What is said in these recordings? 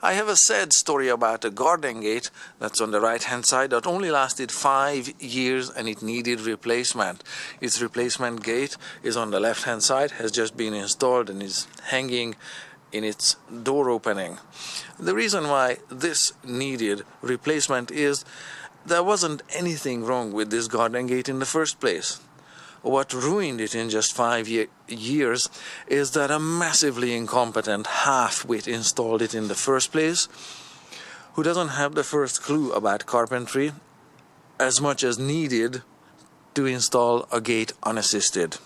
I have a sad story about a garden gate that's on the right hand side that only lasted 5 years and it needed replacement. Its replacement gate is on the left hand side, has just been installed and is hanging in its door opening. The reason why this needed replacement is there wasn't anything wrong with this garden gate in the first place. What ruined it in just 5 years is that a massively incompetent half-wit installed it in the first place, who doesn't have the first clue about carpentry as much as needed to install a gate unassisted,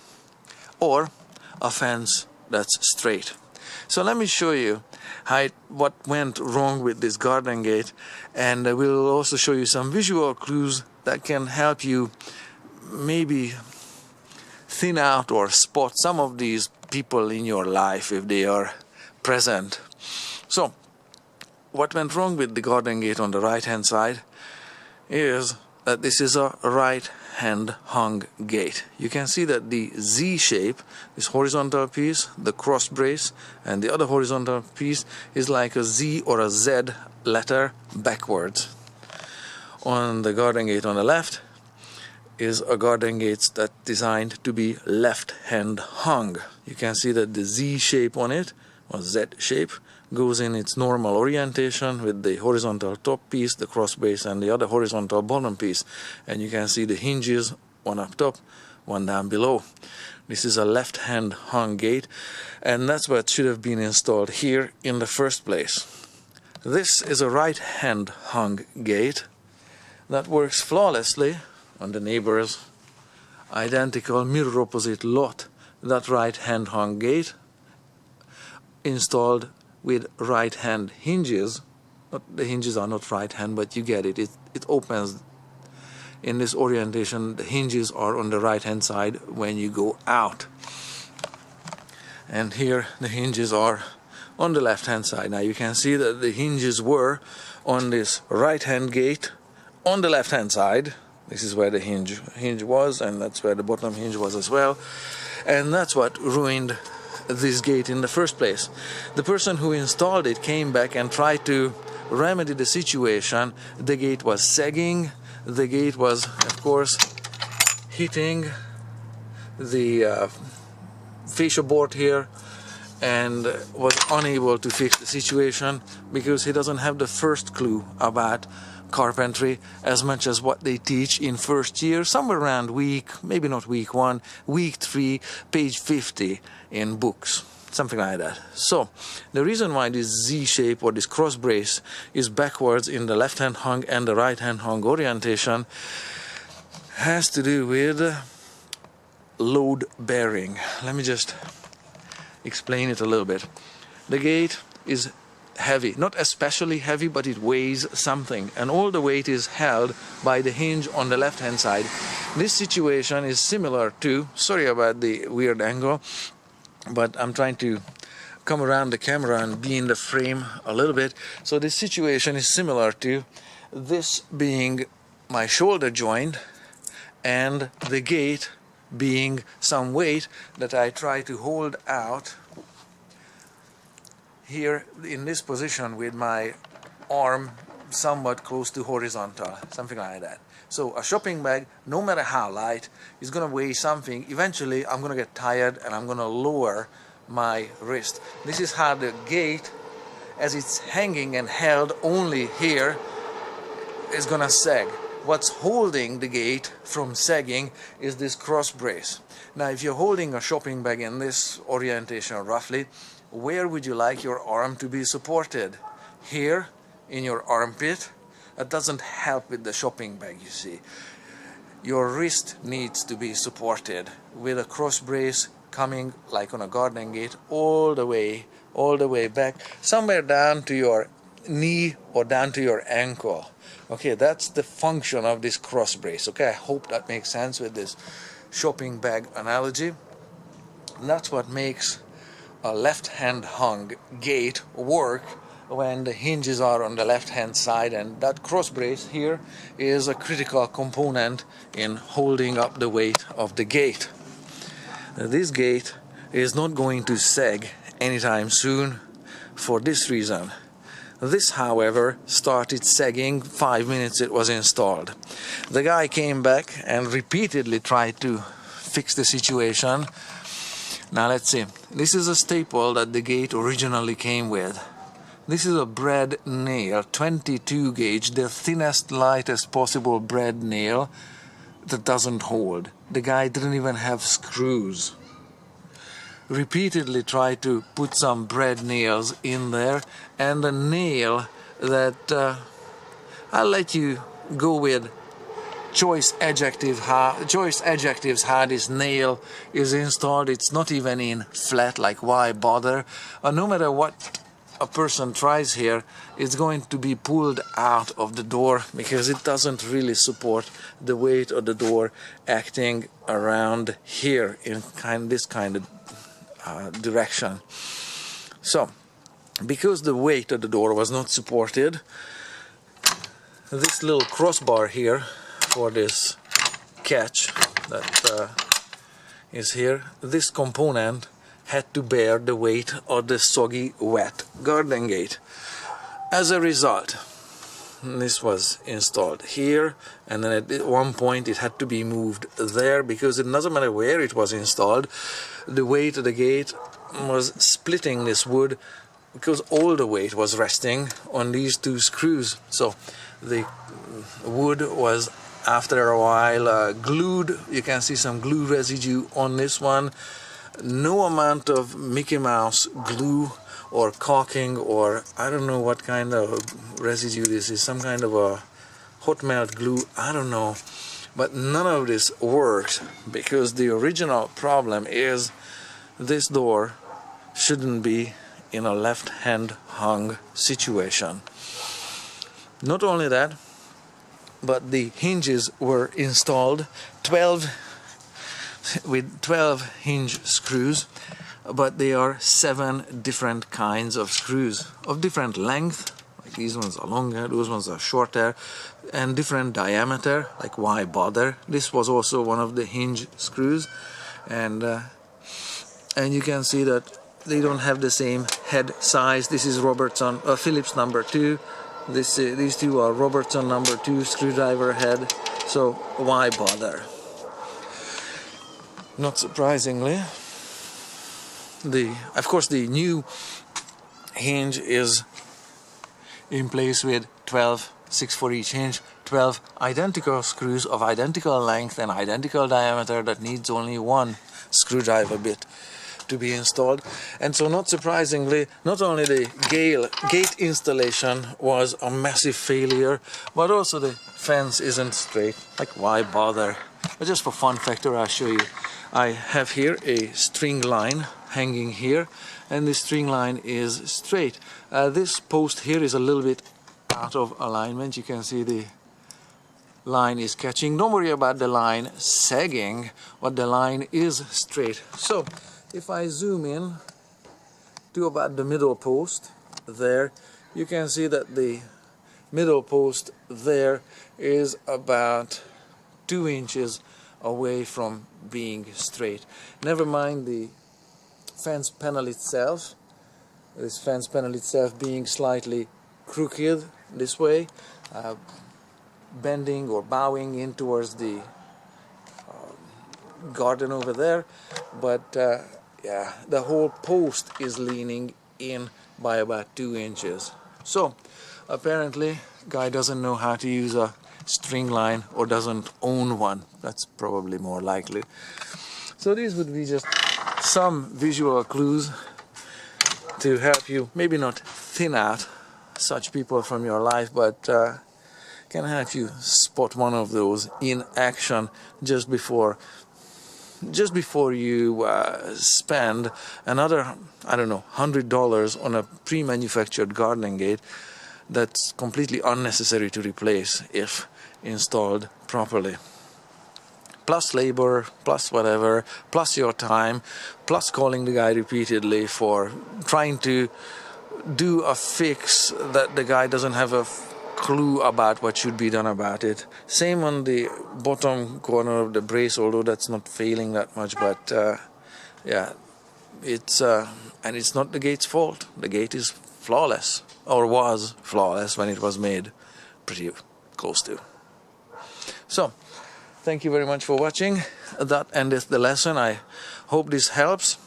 or a fence that's straight. So let me show you what went wrong with this garden gate, and I will also show you some visual clues that can help you maybe thin out or spot some of these people in your life if they are present. So, what went wrong with the garden gate on the right hand side is that this is a right hand hung gate. You can see that the Z shape, this horizontal piece, the cross brace, and the other horizontal piece is like a Z or a Z letter backwards. On the garden gate on the left is a garden gate that's designed to be left hand hung. You can see that the Z shape on it, or Z shape, goes in its normal orientation with the horizontal top piece, the cross brace, and the other horizontal bottom piece. And you can see the hinges, one up top, one down below. This is a left hand hung gate, and that's what should have been installed here in the first place. This is a right hand hung gate that works flawlessly on the neighbor's identical mirror opposite lot. That right hand hung gate installed with right hand hinges. The hinges are not right hand, but you get it. It opens in this orientation. The hinges are on the right hand side when you go out, and here the hinges are on the left hand side. Now you can see that the hinges were on this right hand gate on the left hand side. This is where the hinge was, and that's where the bottom hinge was as well. And that's what ruined this gate in the first place. The person who installed it came back and tried to remedy the situation. The gate was sagging. The gate was, of course, hitting the fascia board here, and was unable to fix the situation because he doesn't have the first clue about carpentry as much as what they teach in first year, somewhere around maybe not week 1, week 3, page 50 in books, something like that. So the reason why this Z shape or this cross brace is backwards in the left hand hung and the right hand hung orientation has to do with load bearing. Let me just explain it a little bit. The gate is heavy, not especially heavy, but it weighs something, and all the weight is held by the hinge on the left hand side. This situation is similar to, sorry about the weird angle, but I'm trying to come around the camera and be in the frame a little bit. So this situation is similar to this being my shoulder joint and the gate being some weight that I try to hold out here in this position with my arm somewhat close to horizontal, something like that. So a shopping bag, no matter how light, is going to weigh something. Eventually I'm going to get tired and I'm going to lower my wrist. This is how the gate, as it's hanging and held only here, is going to sag. What's holding the gate from sagging is this cross brace. Now if you're holding a shopping bag in this orientation roughly, where would you like your arm to be supported? Here, in your armpit? That doesn't help with the shopping bag, you see. Your wrist needs to be supported with a cross brace coming, like on a garden gate, all the way back, somewhere down to your knee or down to your ankle. Okay, that's the function of this cross brace. Okay, I hope that makes sense with this shopping bag analogy. And that's what makes a left hand hung gate work when the hinges are on the left hand side, and that cross brace here is a critical component in holding up the weight of the gate. Now, this gate is not going to sag anytime soon for this reason. This, however, started sagging 5 minutes it was installed. The guy came back and repeatedly tried to fix the situation. Now let's see. This is a staple that the gate originally came with. This is a bread nail, 22 gauge, the thinnest, lightest possible bread nail that doesn't hold. The guy didn't even have screws. Repeatedly tried to put some bread nails in there, and the nail that I'll let you go with choice adjectives how this nail is installed. It's not even in flat, like why bother? No matter what a person tries here, it's going to be pulled out of the door because it doesn't really support the weight of the door acting around here in this kind of direction. So, because the weight of the door was not supported, this little crossbar here for this catch that is here, this component had to bear the weight of the soggy, wet garden gate. As a result, this was installed here, and then at one point it had to be moved there because it doesn't matter where it was installed, the weight of the gate was splitting this wood because all the weight was resting on these two screws. So the wood was after a while glued. You can see some glue residue on this one. No amount of Mickey Mouse glue or caulking, or I don't know what kind of residue this is, some kind of a hot melt glue, I don't know, but none of this works because the original problem is this door shouldn't be in a left hand hung situation. Not only that, but the hinges were installed with 12 hinge screws, but they are 7 different kinds of screws of different length, like these ones are longer, those ones are shorter, and different diameter, like why bother. This was also one of the hinge screws, and you can see that they don't have the same head size. This is Phillips number 2. These two are Robertson number 2 screwdriver head, so why bother? Not surprisingly, of course the new hinge is in place with 12, 6 for each hinge, 12 identical screws of identical length and identical diameter that needs only one screwdriver bit to be installed. And so not surprisingly, not only the gate installation was a massive failure, but also the fence isn't straight. Like why bother? But just for fun factor, I'll show you. I have here a string line hanging here, and this string line is straight. This post here is a little bit out of alignment. You can see the line is catching. Don't worry about the line sagging, but the line is straight. So if I zoom in to about the middle post there, you can see that the middle post there is about 2 inches away from being straight. Never mind the fence panel itself, this fence panel itself being slightly crooked this way, bending or bowing in towards the garden over there, but yeah, the whole post is leaning in by about 2 inches. So apparently guy doesn't know how to use a string line or doesn't own one. That's probably more likely. So these would be just some visual clues to help you maybe not thin out such people from your life, but can help you spot one of those in action just before you spend another, I don't know, $100 on a pre-manufactured gardening gate that's completely unnecessary to replace if installed properly. Plus labor, plus whatever, plus your time, plus calling the guy repeatedly for trying to do a fix that the guy doesn't have a clue about what should be done about it. Same on the bottom corner of the brace, although that's not failing that much, but yeah, it's and it's not the gate's fault. The gate is flawless, or was flawless when it was made, pretty close to. So, thank you very much for watching. That endeth the lesson. I hope this helps.